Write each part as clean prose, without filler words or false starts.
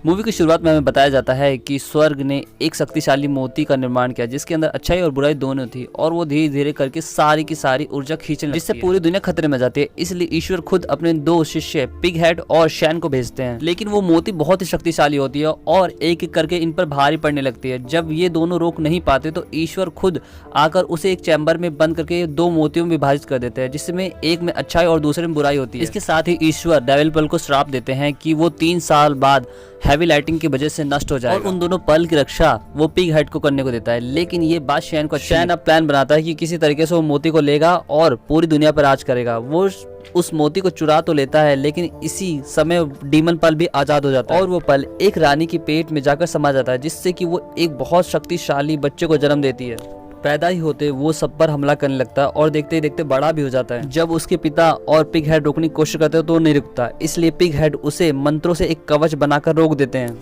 Movie की शुरुआत में हमें बताया जाता है कि स्वर्ग ने एक शक्तिशाली मोती का निर्माण किया जिसके अंदर अच्छाई और बुराई दोनों थी और वो धीरे धीरे करके सारी की सारी ऊर्जा खींचने लगती है, जिससे पूरी दुनिया खतरे में जाती है। इसलिए ईश्वर खुद अपने दो शिष्य पिग हेड और शैन को भेजते हैं, लेकिन वो मोती बहुत ही शक्तिशाली होती है और एक एक करके इन पर भारी पड़ने लगती है। जब ये दोनों रोक नहीं पाते तो ईश्वर खुद आकर उसे एक चैम्बर में बंद करके दो मोतियों में विभाजित कर देते हैं, जिसमें एक में अच्छाई और दूसरे में बुराई होती है। इसके साथ ही ईश्वर डेविल पल को श्राप देते हैं कि वो 3 साल बाद हैवी लाइटिंग की वजह से नष्ट हो जाएगा और उन दोनों पल की रक्षा वो पिग हेड को करने को देता है। लेकिन ये बात शैन अब प्लान बनाता है कि किसी तरीके से वो मोती को लेगा और पूरी दुनिया पर राज करेगा। वो उस मोती को चुरा तो लेता है, लेकिन इसी समय डीमन पल भी आजाद हो जाता है और वो पल एक रानी के पेट में जाकर समा जाता है, जिससे कि वो एक बहुत शक्तिशाली बच्चे को जन्म देती है। पैदा ही होते वो सब पर हमला करने लगता है और देखते ही देखते बड़ा भी हो जाता है। जब उसके पिता और पिग हेड रोकने की कोशिश करते हैं तो वो नहीं रुकता, इसलिए पिग हेड उसे मंत्रों से एक कवच बनाकर रोक देते हैं।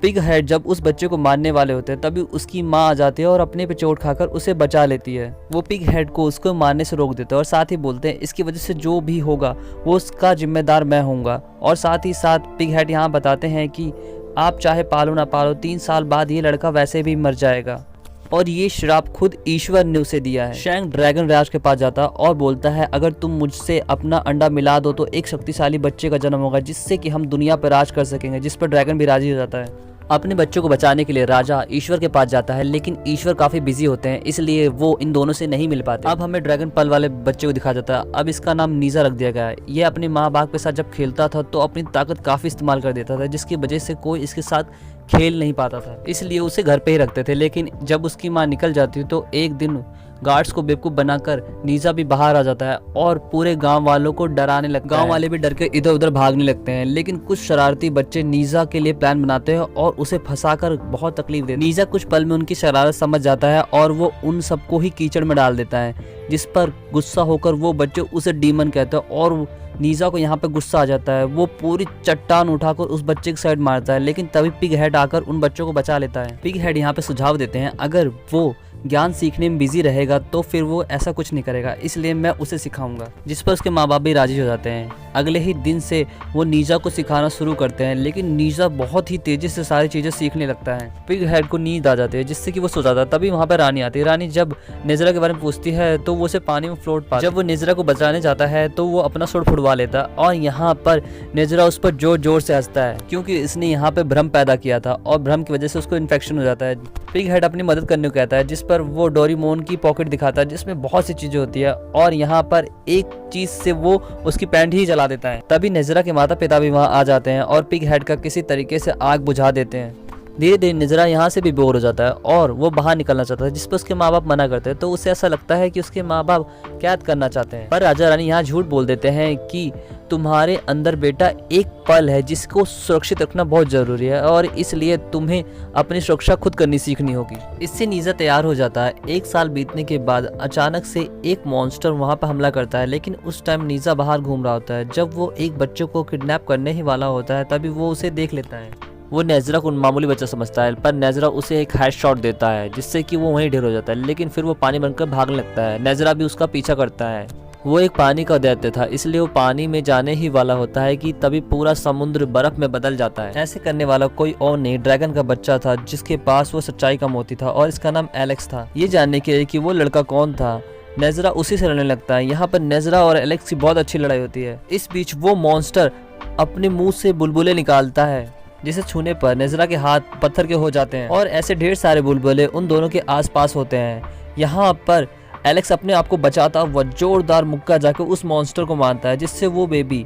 पिग हेड जब उस बच्चे को मारने वाले होते हैं तभी उसकी माँ आ जाती है और अपने पे चोट खाकर उसे बचा लेती है। वो पिग हेड को उसको मारने से रोक देते हैं और साथ ही बोलते हैं इसकी वजह से जो भी होगा वो उसका जिम्मेदार मैं होऊंगा। और साथ ही साथ पिग हेड यहाँ बताते हैं कि आप चाहे पालो ना पालो 3 साल बाद ये लड़का वैसे भी मर जाएगा और ये श्राप खुद ईश्वर ने उसे दिया है। शैंग ड्रैगन राज के पास जाता और बोलता है अगर तुम मुझसे अपना अंडा मिला दो तो एक शक्तिशाली बच्चे का जन्म होगा जिससे कि हम दुनिया पर राज कर सकेंगे, जिस पर ड्रैगन भी राजी हो जाता है। अपने बच्चों को बचाने के लिए राजा ईश्वर के पास जाता है, लेकिन ईश्वर काफी बिजी होते हैं इसलिए वो इन दोनों से नहीं मिल पाते। अब हमें ड्रैगन पल वाले बच्चे को दिखा जाता है। अब इसका नाम नीजा रख दिया गया है। ये अपने माँ बाप के साथ जब खेलता था तो अपनी ताकत काफी इस्तेमाल कर देता था, जिसकी वजह से कोई इसके साथ खेल नहीं पाता था, इसलिए उसे घर पे ही रखते थे। लेकिन जब उसकी माँ निकल जाती तो एक दिन गार्ड्स को बेवकूफ बनाकर नीजा भी बाहर आ जाता है और पूरे गांव वालों को डराने लगता है। गांव वाले भी डर के इधर उधर भागने लगते हैं, लेकिन कुछ शरारती बच्चे नीजा के लिए प्लान बनाते हैं और उसे फंसाकर बहुत तकलीफ देते हैं। नीजा कुछ पल में उनकी शरारत समझ जाता है और वो उन सबको ही कीचड़ में डाल देता है, जिस पर गुस्सा होकर वो बच्चे उसे डीमन कहते हैं और नीजा को यहाँ पे गुस्सा आ जाता है। वो पूरी चट्टान उठाकर उस बच्चे की साइड मारता है, लेकिन तभी पिग हेड आकर उन बच्चों को बचा लेता है। पिग हेड यहाँ पे सुझाव देते हैं अगर वो ज्ञान सीखने में बिजी रहेगा तो फिर वो ऐसा कुछ नहीं करेगा, इसलिए मैं उसे सिखाऊंगा, जिस पर उसके माँ बाप भी राजी हो जाते हैं। अगले ही दिन से वो नीजा को सिखाना शुरू करते हैं, लेकिन नीजा बहुत ही तेजी से सारी चीजें सीखने लगता है। पिग हेड को नींद आ जाती है जिससे कि वो सो जाता है। तभी वहाँ पर रानी आती है। रानी जब नेजरा के बारे में पूछती है तो वो उसे पानी में फ्लोट पाता है। जब वो नेजरा को बचाने जाता है तो वो अपना सुर फुड़वा लेता है और यहाँ पर नेजरा उस पर जोर जोर से हंसता है, क्योंकि इसने यहाँ पे भ्रम पैदा किया था और भ्रम की वजह से उसको इन्फेक्शन हो जाता है। पिग हेड अपनी मदद करने को कहता है, जिस पर वो डोरेमोन की पॉकेट दिखाता है जिसमें बहुत सी चीजें होती है और यहाँ पर एक चीज से वो उसकी पैंट ही जला देता है। तभी नेजरा के माता पिता भी वहाँ आ जाते हैं और पिग हेड का किसी तरीके से आग बुझा देते हैं। धीरे धीरे नेजरा यहाँ से भी बोर हो जाता है और वो बाहर निकलना चाहता है, जिस पर उसके माँ बाप मना करते हैं। तो उसे ऐसा लगता है कि उसके माँ बाप कैद करना चाहते हैं, पर राजा रानी यहाँ झूठ बोल देते हैं कि तुम्हारे अंदर बेटा एक पल है जिसको सुरक्षित रखना बहुत जरूरी है और इसलिए तुम्हें अपनी सुरक्षा खुद करनी सीखनी होगी। इससे नीजा तैयार हो जाता है। 1 साल बीतने के बाद अचानक से एक मॉन्स्टर वहाँ पर हमला करता है, लेकिन उस टाइम नीजा बाहर घूम रहा होता है। जब वो एक बच्चे को किडनैप करने ही वाला होता है तभी वो उसे देख लेता है। वो नेजरा को मामूली बच्चा समझता है, पर नेजरा उसे एक हेडशॉट देता है जिससे कि वो वहीं ढेर हो जाता है, लेकिन फिर वो पानी बनकर भागने लगता है। नेजरा भी उसका पीछा करता है। वो एक पानी का दैत्य था, इसलिए वो पानी में जाने ही वाला होता है कि तभी पूरा समुद्र बर्फ में बदल जाता है। ऐसे करने वाला कोई और नहीं, ड्रैगन का बच्चा था जिसके पास वो सच्चाई का मोती था और इसका नाम एलेक्स था। ये जानने के लिए कि वो लड़का कौन था, नेजरा उसी से लड़ने लगता है। यहाँ पर नेजरा और एलेक्स की बहुत अच्छी लड़ाई होती है। इस बीच वो मॉन्स्टर अपने मुंह से बुलबुले निकालता है, जिसे छूने पर नेजरा के हाथ पत्थर के हो जाते हैं और ऐसे ढेर सारे बुलबुले उन दोनों के आसपास होते हैं। यहाँ पर एलेक्स अपने आप को बचाता हुआ जोरदार मुक्का जाकर उस मॉन्स्टर को मारता है, जिससे वो बेबी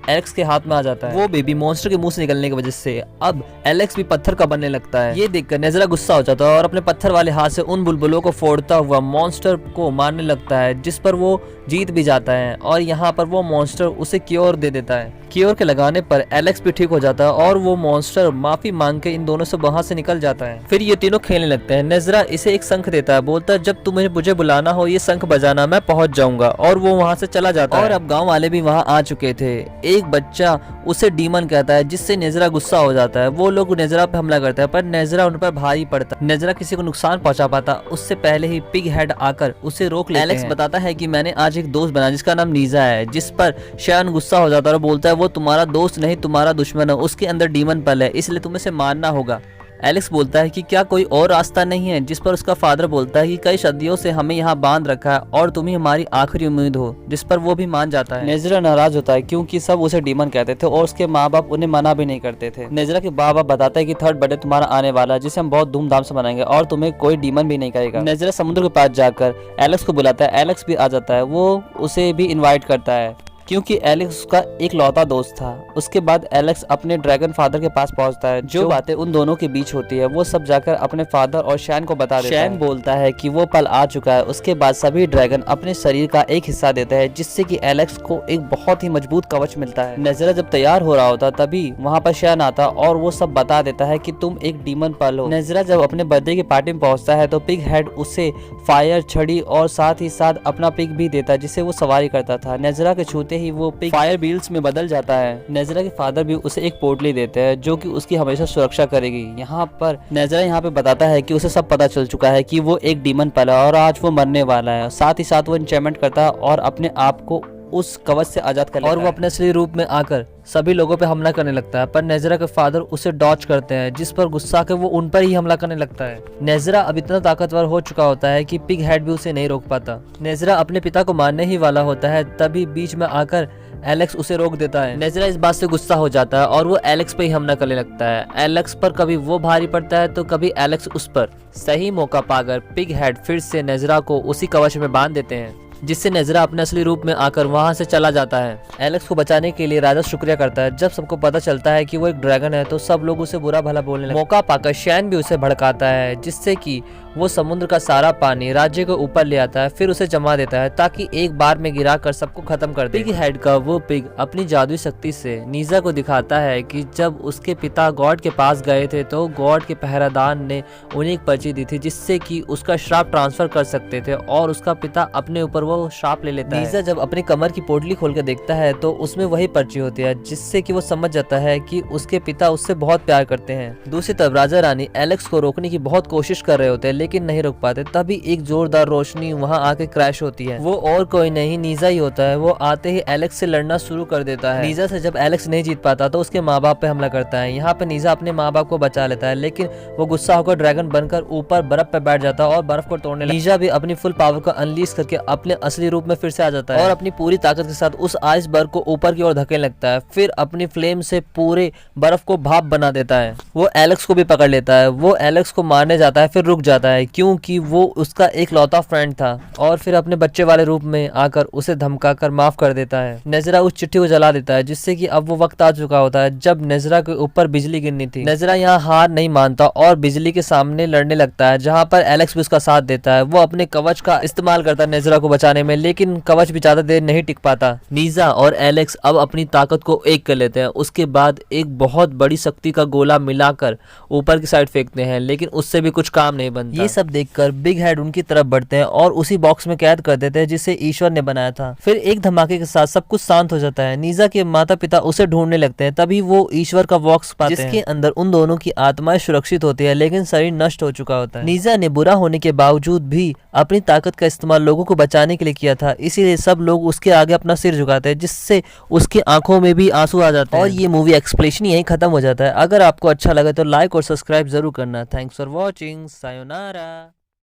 एलेक्स के हाथ में आ जाता है। वो बेबी मॉन्स्टर के मुंह से निकलने की वजह से अब एलेक्स भी पत्थर का बनने लगता है। ये देखकर नेजरा गुस्सा हो जाता है और अपने पत्थर वाले हाथ से उन बुलबुलों को फोड़ता हुआ मॉन्स्टर को मारने लगता है, जिस पर वो जीत भी जाता है और यहाँ पर वो मॉन्स्टर उसे क्योर दे देता है। क्योर के लगाने पर एलेक्स भी ठीक हो जाता है और वो मॉन्स्टर माफी मांग के इन दोनों से वहां से निकल जाता है। फिर ये तीनों खेलने लगते हैं। नेजरा इसे एक शंख देता है, बोलता है जब तुम्हें मुझे बुलाना हो ये शंख बजाना, मैं पहुंच जाऊंगा, और वो वहां से चला जाता है। और अब गांव वाले भी वहां आ चुके थे। एक बच्चा उसे डीमन कहता है, जिससे नेजरा गुस्सा हो जाता है। वो लोग नेजरा पे हमला करते हैं, पर नेजरा उन पर भारी पड़ता है। नेजरा किसी को नुकसान पहुंचा पाता उससे पहले ही पिग हेड आकर उसे रोक लेते हैं। एलेक्स बताता है कि मैंने आज एक दोस्त बना जिसका नाम नीजा है, जिस पर शैन गुस्सा हो जाता है और बोलता है वो तुम्हारा दोस्त नहीं तुम्हारा दुश्मन है, उसके अंदर डीमन पल है, इसलिए तुम्हें उसे मारना होगा। एलेक्स बोलता है कि क्या कोई और रास्ता नहीं है, जिस पर उसका फादर बोलता है कि कई सदियों से हमें यहाँ बांध रखा है और तुम ही हमारी आखिरी उम्मीद हो, जिस पर वो भी मान जाता है। नेजरा नाराज होता है क्योंकि सब उसे डीमन कहते थे और उसके माँ बाप उन्हें मना भी नहीं करते थे। नेजरा के बाप बताता है कि थर्ड बर्थडे तुम्हारा आने वाला है, जिसे हम बहुत धूमधाम से मनाएंगे और तुम्हें कोई डीमन भी नहीं करेगा। नेजरा समुद्र के पास जाकर एलेक्स को बुलाता है, एलेक्स भी आ जाता है, वो उसे भी इन्वाइट करता है क्योंकि एलेक्स उसका एक लौता दोस्त था। उसके बाद एलेक्स अपने ड्रैगन फादर के पास पहुंचता है। जो बातें उन दोनों के बीच होती है वो सब जाकर अपने फादर और शैन को बता देता है। शैन बोलता है कि वो पल आ चुका है। उसके बाद सभी ड्रैगन अपने शरीर का एक हिस्सा देते हैं, जिससे कि एलेक्स को एक बहुत ही मजबूत कवच मिलता है। नेजरा जब तैयार हो रहा होता तभी वहाँ पर शैन आता और वो सब बता देता है कि तुम एक डीमन पल हो। नेजरा जब अपने बर्थडे की पार्टी में पहुंचता है तो पिग हेड उसे फायर, छड़ी और साथ ही साथ अपना पिग भी देता है, जिससे वो सवारी करता था। नेजरा के छूते ही वो पिग फायर व्हील्स में बदल जाता है। नेजरा के फादर भी उसे एक पोटली देते हैं जो कि उसकी हमेशा सुरक्षा करेगी। यहाँ पर नेजरा यहाँ पे बताता है कि उसे सब पता चल चुका है कि वो एक डीमन पल है और आज वो मरने वाला है। साथ ही साथ वो एन्चेंटमेंट करता है और अपने आप को उस कवच से आजाद कर लेता है और वो अपने असली रूप में आकर सभी लोगों पे हमला करने लगता है। पर नेजरा के फादर उसे डॉच करते हैं, जिस पर गुस्सा के वो उन पर ही हमला करने लगता है। नेजरा अब इतना ताकतवर हो चुका होता है कि पिग हेड भी उसे नहीं रोक पाता। नेजरा अपने पिता को मारने ही वाला होता है, तभी बीच में आकर एलेक्स उसे रोक देता है। नेजरा इस बात से गुस्सा हो जाता है और वो एलेक्स पे ही हमला करने लगता है। एलेक्स पर कभी वो भारी पड़ता है तो कभी एलेक्स उस पर। सही मौका पाकर पिग हेड फिर से नेजरा को उसी कवच में बांध देते हैं, जिससे नेजरा अपने असली रूप में आकर वहां से चला जाता है। एलेक्स को बचाने के लिए राजा शुक्रिया करता है। जब सबको पता चलता है कि वो एक ड्रैगन है तो सब लोग उसे बुरा भला बोलने लगते हैं। मौका पाकर शैन भी उसे भड़काता है, जिससे कि वो समुद्र का सारा पानी राज्य के ऊपर ले आता है, फिर उसे जमा देता है ताकि एक बार में गिरा कर सबको खत्म कर दे। पिग हेड का वो पिग अपनी जादुई शक्ति से नीजा को दिखाता है कि जब उसके पिता गॉड के पास गए थे तो गॉड के पहरादार ने उन्हें एक पर्ची दी थी, जिससे कि उसका श्राप ट्रांसफर कर सकते थे और उसका पिता अपने ऊपर वो श्राप ले लेता है। नीजा जब अपनी कमर की पोटली खोल कर देखता है तो उसमें वही पर्ची होती है, जिससे कि वो समझ जाता है कि उसके पिता उससे बहुत प्यार करते हैं। दूसरी तरफ राजा रानी एलेक्स को रोकने की बहुत कोशिश कर रहे होते हैं लेकिन नहीं रोक पाते। तभी एक जोरदार रोशनी वहां आके क्रैश होती है। वो और कोई नहीं नीजा ही होता है। वो आते ही एलेक्स से लड़ना शुरू कर देता है। नीजा से जब एलेक्स नहीं जीत पाता तो उसके माँ बाप पे हमला करता है। यहाँ पे नीजा अपने माँ बाप को बचा लेता है, लेकिन वो गुस्सा होकर ड्रैगन बनकर ऊपर बर्फ पे बैठ जाता है और बर्फ को तोड़ने लगता है। नीजा भी अपनी फुल पावर को अनलीज करके अपने असली रूप में फिर से आ जाता है और अपनी पूरी ताकत के साथ उस आइसबर्ग को ऊपर की ओर धकेलने लगता है। फिर अपनी फ्लेम से पूरे बर्फ को भाप बना देता है। वो एलेक्स को भी पकड़ लेता है। वो एलेक्स को मारने जाता है, फिर रुक जाता है क्योंकि वो उसका एक लौता फ्रेंड था और फिर अपने बच्चे वाले रूप में आकर उसे धमकाकर माफ कर देता है। नेजरा उस चिट्ठी को जला देता है, जिससे कि अब वो वक्त आ चुका होता है जब नेजरा के ऊपर बिजली गिरनी थी। नेजरा यहाँ हार नहीं मानता और बिजली के सामने लड़ने लगता है, जहाँ पर एलेक्स भी उसका साथ देता है। वो अपने कवच का इस्तेमाल करता है नेजरा को बचाने में, लेकिन कवच भी ज्यादा देर नहीं टिक पाता। नीजा और एलेक्स अब अपनी ताकत को एक कर लेते हैं। उसके बाद एक बहुत बड़ी शक्ति का गोला मिलाकर ऊपर की साइड फेंकते हैं, लेकिन उससे भी कुछ काम नहीं बनता। ये सब देखकर बिग हेड उनकी तरफ बढ़ते हैं और उसी बॉक्स में कैद कर देते हैं जिसे ईश्वर ने बनाया था। फिर एक धमाके के साथ सब कुछ शांत हो जाता है। नीजा के माता पिता उसे ढूंढने लगते हैं, तभी वो ईश्वर का बॉक्स पाते हैं, जिसके अंदर उन दोनों की आत्माएं सुरक्षित होती है, लेकिन शरीर नष्ट हो चुका होता है। नीजा ने बुरा होने के बावजूद भी अपनी ताकत का इस्तेमाल लोगों को बचाने के लिए किया था, इसीलिए सब लोग उसके आगे अपना सिर झुकाते हैं, जिससे उसकी आंखों में भी आंसू आ जाते हैं। और ये मूवी एक्सप्लेनेशन यही खत्म हो जाता है। अगर आपको अच्छा लगे तो लाइक और सब्सक्राइब जरूर करना। Thanks for watching. सायोनारा।